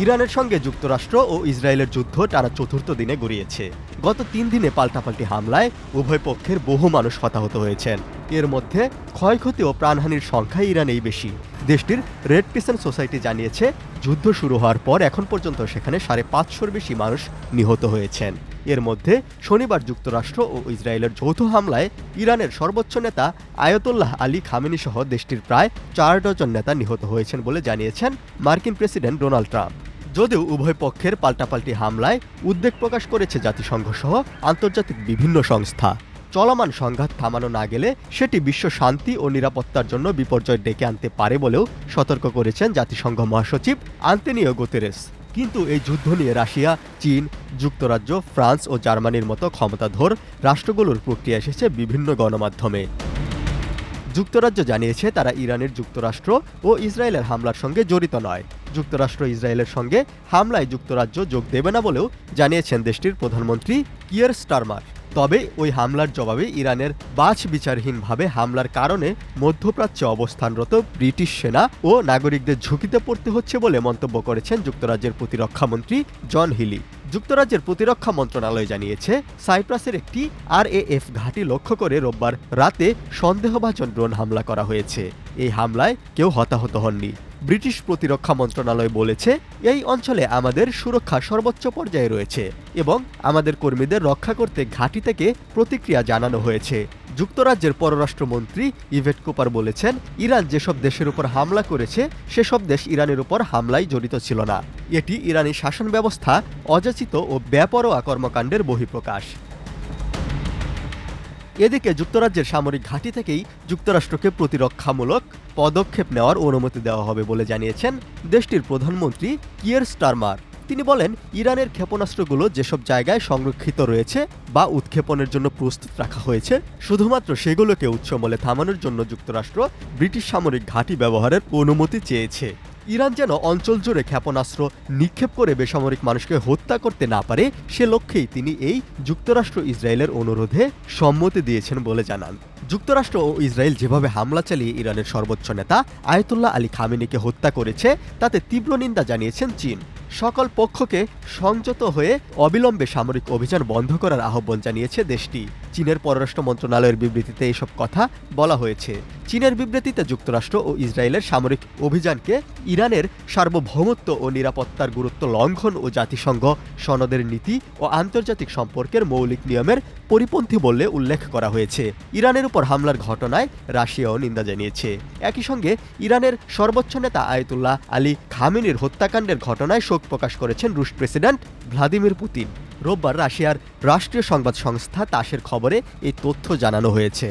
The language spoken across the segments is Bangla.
ইরানের সঙ্গে যুক্তরাষ্ট্র ও ইসরায়েলের যুদ্ধ টানা চতুর্থ দিনে গড়িয়েছে। গত ৩ দিনে পাল্টাপাল্টি হামলায় উভয় পক্ষের বহু মানুষ হতাহত হয়েছেন। এর মধ্যে ক্ষয়ক্ষতি ও প্রাণহানির সংখ্যা ইরানেই বেশি। দেশটির রেড ক্রিসেন্ট সোসাইটি জানিয়েছে, যুদ্ধ শুরু হওয়ার পর এখন পর্যন্ত সেখানে ৫৫০র বেশি মানুষ নিহত হয়েছেন। এর মধ্যে শনিবার যুক্তরাষ্ট্র ও ইসরায়েলের যৌথ হামলায় ইরানের সর্বোচ্চ নেতা আয়াতুল্লাহ আলী খামেনি সহ দেশটির প্রায় ৪ ডজন নেতা নিহত হয়েছেন বলে জানিয়েছেন মার্কিন প্রেসিডেন্ট ডোনাল্ড ট্রাম্প। যদিও উভয় পক্ষের পাল্টাপাল্টি হামলায় উদ্বেগ প্রকাশ করেছে জাতিসংঘ সহ আন্তর্জাতিক বিভিন্ন সংস্থা। চলমান সংঘাত থামানো না গেলে সেটি বিশ্ব শান্তি ও নিরাপত্তার জন্য বিপর্যয় ডেকে আনতে পারে বলেও সতর্ক করেছেন জাতিসংঘ মহাসচিব আন্তোনিও গুতেরেস। কিন্তু এই যুদ্ধ নিয়ে রাশিয়া, চীন, যুক্তরাজ্য, ফ্রান্স ও জার্মানির মতো ক্ষমতাধর রাষ্ট্রগুলোর প্রক্রিয়া এসেছে বিভিন্ন গণমাধ্যমে। যুক্তরাজ্য জানিয়েছে তারা ইরানের যুক্তরাষ্ট্র ও ইসরায়েলের হামলার সঙ্গে জড়িত নয়। যুক্তরাষ্ট্র ইসরায়েলের সঙ্গে হামলায় যুক্তরাজ্য যোগ দেবে না বলেও জানিয়েছেন দেশটির প্রধানমন্ত্রী কিয়ার স্টারমার। তবে ওই হামলার জবাবে ইরানের বাছবিচারহীনভাবে হামলার কারণে মধ্যপ্রাচ্যে অবস্থানরত ব্রিটিশ সেনা ও নাগরিকদের ঝুঁকিতে পড়তে হচ্ছে বলে মন্তব্য করেছেন যুক্তরাজ্যের প্রতিরক্ষামন্ত্রী জন হিলি। যুক্তরাজ্যের প্রতিরক্ষা মন্ত্রণালয় জানিয়েছে, সাইপ্রাসের একটি RAF ঘাঁটি লক্ষ্য করে রোববার রাতে সন্দেহভাজন ড্রোন হামলা করা হয়েছে। এই হামলায় কেউ হতাহত হননি। ব্রিটিশ প্রতিরক্ষা মন্ত্রণালয় বলেছে, এই অঞ্চলে আমাদের সুরক্ষা সর্বোচ্চ পর্যায়ে রয়েছে এবং আমাদের কর্মীদের রক্ষা করতে ঘাঁটি থেকে প্রতিক্রিয়া জানানো হয়েছে। যুক্তরাজ্যের পররাষ্ট্রমন্ত্রী ইভেট কুপার বলেছেন, ইরান যেসব দেশের উপর হামলা করেছে সেসব দেশ ইরানের উপর হামলায় জড়িত ছিল না। এটি ইরানি শাসন ব্যবস্থা অযাচিত ও বেপরোয়া কর্মকাণ্ডের বহিঃপ্রকাশ। এদিকে যুক্তরাজ্যের সামরিক ঘাঁটি থেকেই যুক্তরাষ্ট্রকে প্রতিরক্ষামূলক পদক্ষেপ নেওয়ার অনুমতি দেওয়া হবে বলে জানিয়েছেন দেশটির প্রধানমন্ত্রী কিয়ার স্টারমার। তিনি বলেন, ইরানের ক্ষেপণাস্ত্রগুলো যেসব জায়গায় সংরক্ষিত রয়েছে বা উৎক্ষেপণের জন্য প্রস্তুত রাখা হয়েছে, শুধুমাত্র সেগুলোকে উৎসমলে থামানোর জন্য যুক্তরাষ্ট্র ব্রিটিশ সামরিক ঘাঁটি ব্যবহারের অনুমতি চেয়েছে। ইরান যেন অঞ্চল জুড়ে ক্ষেপণাস্ত্র নিক্ষেপ করে বেসামরিক মানুষকে হত্যা করতে না পারে, সে লক্ষ্যেই তিনি এই যুক্তরাষ্ট্র ইসরায়েলের অনুরোধে সম্মতি দিয়েছেন বলে জানান। যুক্তরাষ্ট্র ও ইসরায়েল যেভাবে হামলা চালিয়ে ইরানের সর্বোচ্চ নেতা আয়াতুল্লাহ আলী খামেনিকে হত্যা করেছে, তাতে তীব্র নিন্দা জানিয়েছেন চীন। সকল পক্ষকে সংযত হয়ে অবিলম্বে সামরিক অভিযান বন্ধ করার আহ্বান জানিয়েছে দেশটি। চীনের পররাষ্ট্র মন্ত্রণালয়ের বিবৃতিতে এসব কথা বলা হয়েছে। চীনের বিবৃতিতে যুক্তরাষ্ট্র ও ইসরায়েলের সামরিক অভিযানকে ইরানের সার্বভৌমত্ব ও নিরাপত্তার গুরুত্ব লঙ্ঘন ও জাতিসংঘ সনদের নীতি ও আন্তর্জাতিক সম্পর্কের মৌলিক নিয়মের পরিপন্থী বলে উল্লেখ করা হয়েছে। ইরানের উপর হামলার ঘটনায় রাশিয়াও নিন্দা জানিয়েছে। একই সঙ্গে ইরানের সর্বোচ্চ নেতা আয়াতুল্লাহ আলী খামেনির হত্যাকাণ্ডের ঘটনায় শোক প্রকাশ করেছেন রুশ প্রেসিডেন্ট ভ্লাদিমির পুতিন। রোববার রাশিয়ার রাষ্ট্রীয় সংবাদ সংস্থা তাসের খবরে এই তথ্য জানানো হয়েছে।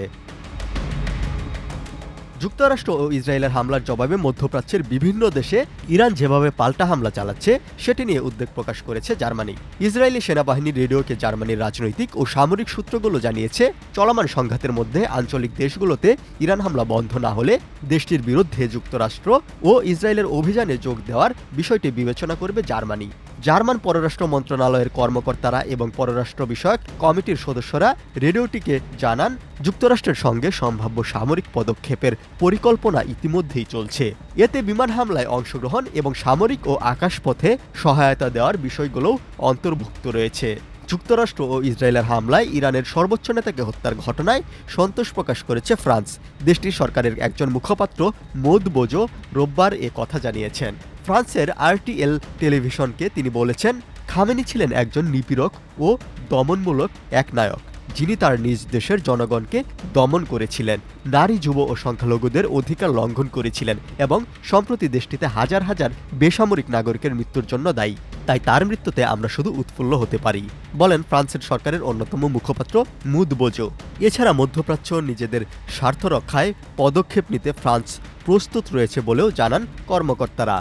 যুক্তরাষ্ট্র ও ইসরায়েলের হামলার জবাবে মধ্যপ্রাচ্যের বিভিন্ন দেশে ইরান যেভাবে পাল্টা হামলা চালাচ্ছে সেটি নিয়ে উদ্বেগ প্রকাশ করেছে জার্মানি। ইসরায়েলি সেনাবাহিনীর রেডিওকে জার্মানির রাজনৈতিক ও সামরিক সূত্রগুলো জানিয়েছে, চলমান সংঘাতের মধ্যে আঞ্চলিক দেশগুলোতে ইরান হামলা বন্ধ না হলে দেশটির বিরুদ্ধে যুক্তরাষ্ট্র ও ইসরায়েলের অভিযানে যোগ দেওয়ার বিষয়টি বিবেচনা করবে জার্মানি। জার্মান পররাষ্ট্র মন্ত্রণালয়ের কর্মকর্তারা এবং পররাষ্ট্র বিষয়ক কমিটির সদস্যরা রেডিওটিকে জানান, যুক্তরাষ্ট্রের সঙ্গে সম্ভাব্য সামরিক পদক্ষেপের পরিকল্পনা ইতিমধ্যেই চলছে। এতে বিমান হামলায় অংশগ্রহণ এবং সামরিক ও আকাশপথে সহায়তা দেওয়ার বিষয়গুলোও অন্তর্ভুক্ত রয়েছে। যুক্তরাষ্ট্র ও ইসরায়েলের হামলায় ইরানের সর্বোচ্চ নেতাকে হত্যার ঘটনায় সন্তোষ প্রকাশ করেছে ফ্রান্স। দেশটির সরকারের একজন মুখপাত্র মৌদ বোজো রোববার এ কথা জানিয়েছেন। ফ্রান্সের RTL টেলিভিশনকে তিনি বলেছেন, খামেনি ছিলেন একজন নিপীড়ক ও দমনমূলক এক নায়ক, যিনি তার নিজ দেশের জনগণকে দমন করেছিলেন, নারী, যুব ও সংখ্যালঘুদের অধিকার লঙ্ঘন করেছিলেন এবং সম্প্রতি দেশটিতে হাজার হাজার বেসামরিক নাগরিকের মৃত্যুর জন্য দায়ী। তাই তার মৃত্যুতে আমরা শুধু উৎফুল্ল হতে পারি, বলেন ফ্রান্সের সরকারের অন্যতম মুখপাত্র মৌদ বোজো। এছাড়া মধ্যপ্রাচ্য নিজেদের স্বার্থ রক্ষায় পদক্ষেপ নিতে ফ্রান্স প্রস্তুত রয়েছে বলেও জানান কর্মকর্তারা।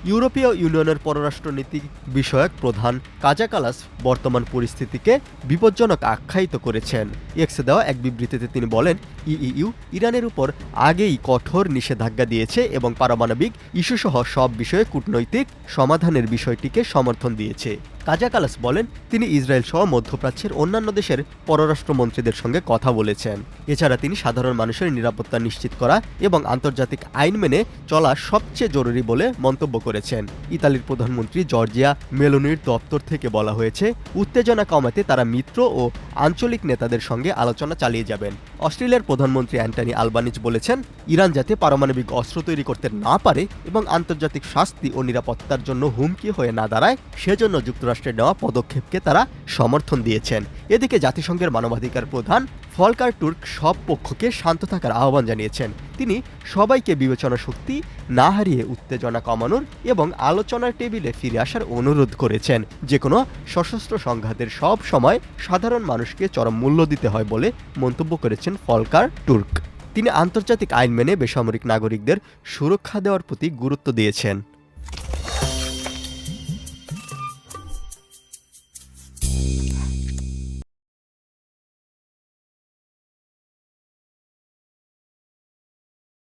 ইউরোপীয় ইউনিয়নের পররাষ্ট্রনীতি বিষয়ক প্রধান কাজা কালাস বর্তমান পরিস্থিতিকে বিপজ্জনক আখ্যায়িত করেছেন। এক্সে দেওয়া এক বিবৃতিতে তিনি বলেন, ইইউ ইরানের উপর আগেই কঠোর নিষেধাজ্ঞা দিয়েছে এবং পারমাণবিক ইস্যুসহ সব বিষয়ে কূটনৈতিক সমাধানের বিষয়টিকে সমর্থন দিয়েছে। কাজা কালাস বলেন, তিনি ইসরায়েল সহ মধ্যপ্রাচ্যের অন্যান্য দেশের পররাষ্ট্রমন্ত্রীদের সঙ্গে কথা বলেছেন। এছাড়া তিনি সাধারণ মানুষের নিরাপত্তা নিশ্চিত করা এবং আন্তর্জাতিক আইন মেনে চলা সবচেয়ে জরুরি বলে মন্তব্য করেছেন। ইতালির প্রধানমন্ত্রী জর্জিয়া মেলোনির দপ্তর থেকে বলা হয়েছে, উত্তেজনা কমাতে তারা মিত্র ও আঞ্চলিক নেতাদের সঙ্গে আলোচনা চালিয়ে যাবেন। অস্ট্রেলিয়ার প্রধানমন্ত্রী অ্যান্টনি আলবানিজ বলেছেন, ইরান যাতে পারমাণবিক অস্ত্র তৈরি করতে না পারে এবং আন্তর্জাতিক শাস্তি ও নিরাপত্তার জন্য হুমকি হয়ে না দাঁড়ায়, সেজন্য যুক্তরাষ্ট্রের নেওয়া পদক্ষেপকে তারা সমর্থন দিয়েছেন। এদিকে জাতিসংঘের মানবাধিকার প্রধান ফলকার টুর্ক সব পক্ষকে শান্ত থাকার আহ্বান জানিয়েছেন। তিনি সবাইকে বিবেচনা শক্তি না হারিয়ে উত্তেজনা কমানোর এবং আলোচনার টেবিলে ফিরে আসার অনুরোধ করেছেন। যে কোনো সশস্ত্র সংঘাতের সব সময় সাধারণ মানুষকে চরম মূল্য দিতে হয় বলে মন্তব্য করেছেন ফলকার টুর্ক। তিনি আন্তর্জাতিক আইন মেনে বেসামরিক নাগরিকদের সুরক্ষা দেওয়ার প্রতি গুরুত্ব দিয়েছেন।